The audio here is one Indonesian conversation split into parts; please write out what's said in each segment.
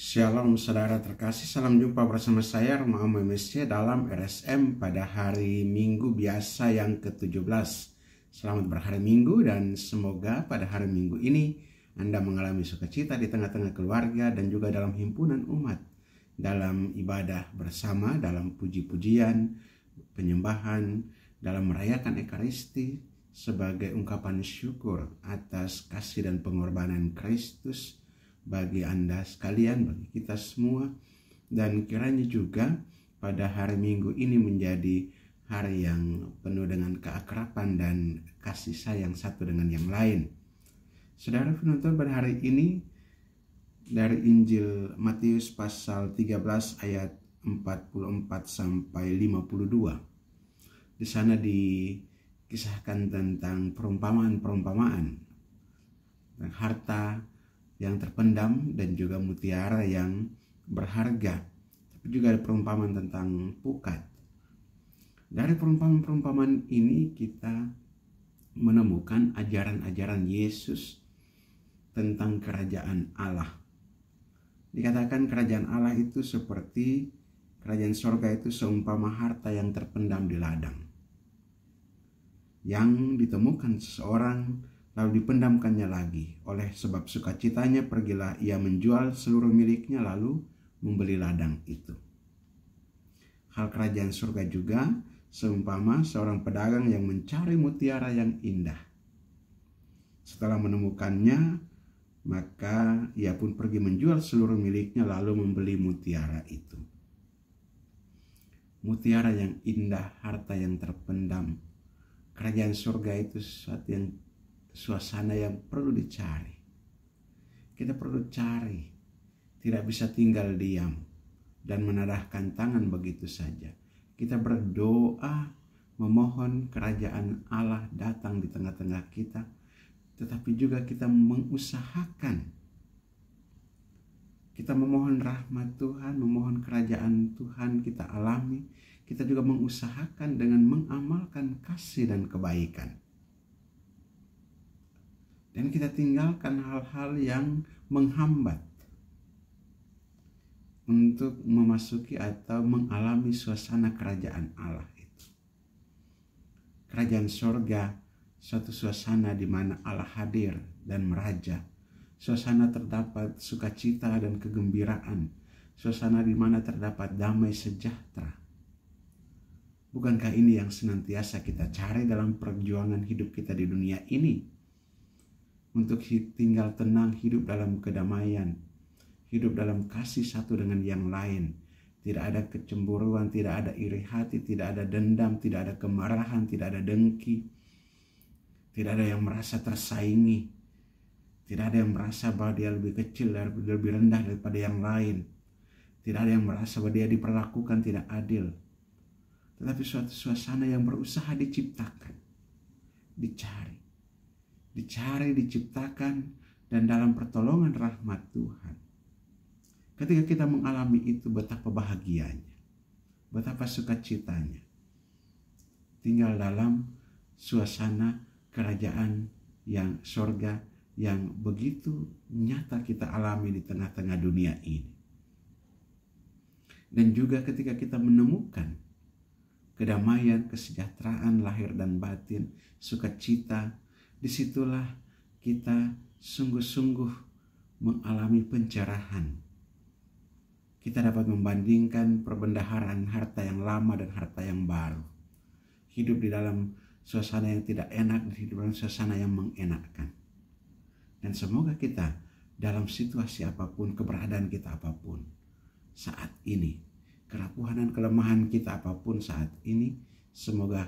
Shalom saudara terkasih, salam jumpa bersama saya Roma MSC dalam RSM pada hari Minggu biasa yang ke-17. Selamat berhari Minggu dan semoga pada hari Minggu ini Anda mengalami sukacita di tengah-tengah keluarga dan juga dalam himpunan umat, dalam ibadah bersama, dalam puji-pujian, penyembahan, dalam merayakan Ekaristi sebagai ungkapan syukur atas kasih dan pengorbanan Kristus bagi Anda sekalian, bagi kita semua. Dan kiranya juga pada hari Minggu ini menjadi hari yang penuh dengan keakraban dan kasih sayang satu dengan yang lain. Saudara penonton, pada hari ini dari Injil Matius pasal 13 ayat 44 sampai 52. Di sana dikisahkan tentang perumpamaan-perumpamaan tentang harta yang terpendam dan juga mutiara yang berharga. Tapi juga ada perumpamaan tentang pukat. Dari perumpamaan-perumpamaan ini kita menemukan ajaran-ajaran Yesus tentang kerajaan Allah. Dikatakan kerajaan Allah itu seperti kerajaan sorga itu seumpama harta yang terpendam di ladang, yang ditemukan seseorang lalu dipendamkannya lagi. Oleh sebab sukacitanya pergilah ia menjual seluruh miliknya lalu membeli ladang itu. Hal kerajaan surga juga seumpama seorang pedagang yang mencari mutiara yang indah. Setelah menemukannya, maka ia pun pergi menjual seluruh miliknya lalu membeli mutiara itu. Mutiara yang indah, harta yang terpendam. Kerajaan surga itu sesuatu yang suasana yang perlu dicari. Kita perlu cari, tidak bisa tinggal diam dan menadahkan tangan begitu saja. Kita berdoa memohon kerajaan Allah datang di tengah-tengah kita, tetapi juga kita mengusahakan. Kita memohon rahmat Tuhan, memohon kerajaan Tuhan kita alami. Kita juga mengusahakan dengan mengamalkan kasih dan kebaikan. Dan kita tinggalkan hal-hal yang menghambat untuk memasuki atau mengalami suasana kerajaan Allah itu. Kerajaan sorga, suatu suasana di mana Allah hadir dan meraja. Suasana terdapat sukacita dan kegembiraan. Suasana di mana terdapat damai sejahtera. Bukankah ini yang senantiasa kita cari dalam perjuangan hidup kita di dunia ini? Untuk tinggal tenang, hidup dalam kedamaian, hidup dalam kasih satu dengan yang lain. Tidak ada kecemburuan, tidak ada iri hati, tidak ada dendam, tidak ada kemarahan, tidak ada dengki. Tidak ada yang merasa tersaingi. Tidak ada yang merasa bahwa dia lebih kecil, lebih rendah daripada yang lain. Tidak ada yang merasa bahwa dia diperlakukan tidak adil. Tetapi suatu suasana yang berusaha diciptakan, dicari, diciptakan, dan dalam pertolongan rahmat Tuhan. Ketika kita mengalami itu, betapa bahagianya, betapa sukacitanya. Tinggal dalam suasana kerajaan yang sorga yang begitu nyata kita alami di tengah-tengah dunia ini. Dan juga ketika kita menemukan kedamaian, kesejahteraan lahir dan batin, sukacita, disitulah kita sungguh-sungguh mengalami pencerahan. Kita dapat membandingkan perbendaharaan harta yang lama dan harta yang baru. Hidup di dalam suasana yang tidak enak dan hidup dalam suasana yang mengenakkan. Dan semoga kita dalam situasi apapun, keberadaan kita apapun saat ini, kerapuhan dan kelemahan kita apapun saat ini, semoga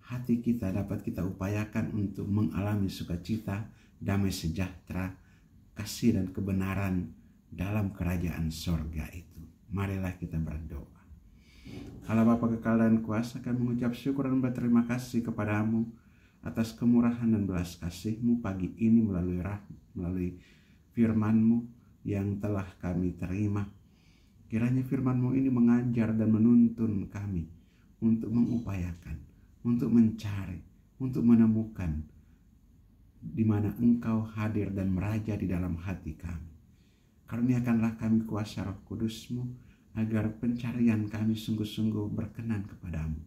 hati kita dapat kita upayakan untuk mengalami sukacita, damai sejahtera, kasih dan kebenaran dalam kerajaan sorga itu. Marilah kita berdoa. Allah Bapa kekal dan kuasa, kami mengucap syukur dan berterima kasih kepadamu atas kemurahan dan belas kasih-Mu pagi ini melalui firman-Mu yang telah kami terima. Kiranya firman-Mu ini mengajar dan menuntun kami untuk mengupayakan, untuk mencari, untuk menemukan di mana Engkau hadir dan meraja di dalam hati kami. Karuniakanlah kami kuasa Roh Kudus-Mu, agar pencarian kami sungguh-sungguh berkenan kepadamu.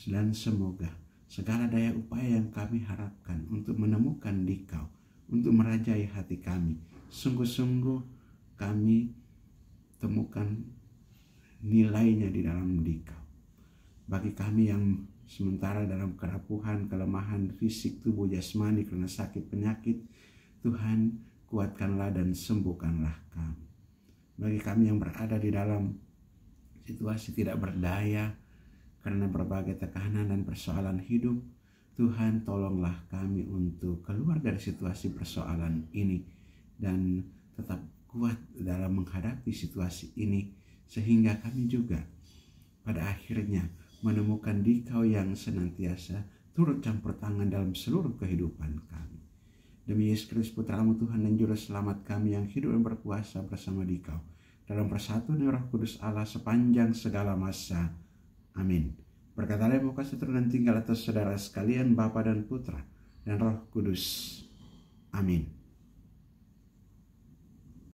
Dan semoga segala daya upaya yang kami harapkan untuk menemukan Dikau, untuk merajai hati kami, sungguh-sungguh kami temukan nilainya di dalam Dikau. Bagi kami yang sementara dalam kerapuhan, kelemahan fisik, tubuh, jasmani karena sakit penyakit, Tuhan kuatkanlah dan sembuhkanlah kami. Bagi kami yang berada di dalam situasi tidak berdaya karena berbagai tekanan dan persoalan hidup, Tuhan tolonglah kami untuk keluar dari situasi persoalan ini dan tetap kuat dalam menghadapi situasi ini, sehingga kami juga pada akhirnya menemukan Dikau yang senantiasa turut campur tangan dalam seluruh kehidupan kami. Demi Yesus Kristus Putra-Mu Tuhan dan Juru Selamat kami yang hidup dan berkuasa bersama Dikau dalam persatuan Roh Kudus Allah sepanjang segala masa. Amin. Berkatalah yang kasih turun dan tinggal atas saudara sekalian, Bapa dan Putra dan Roh Kudus. Amin.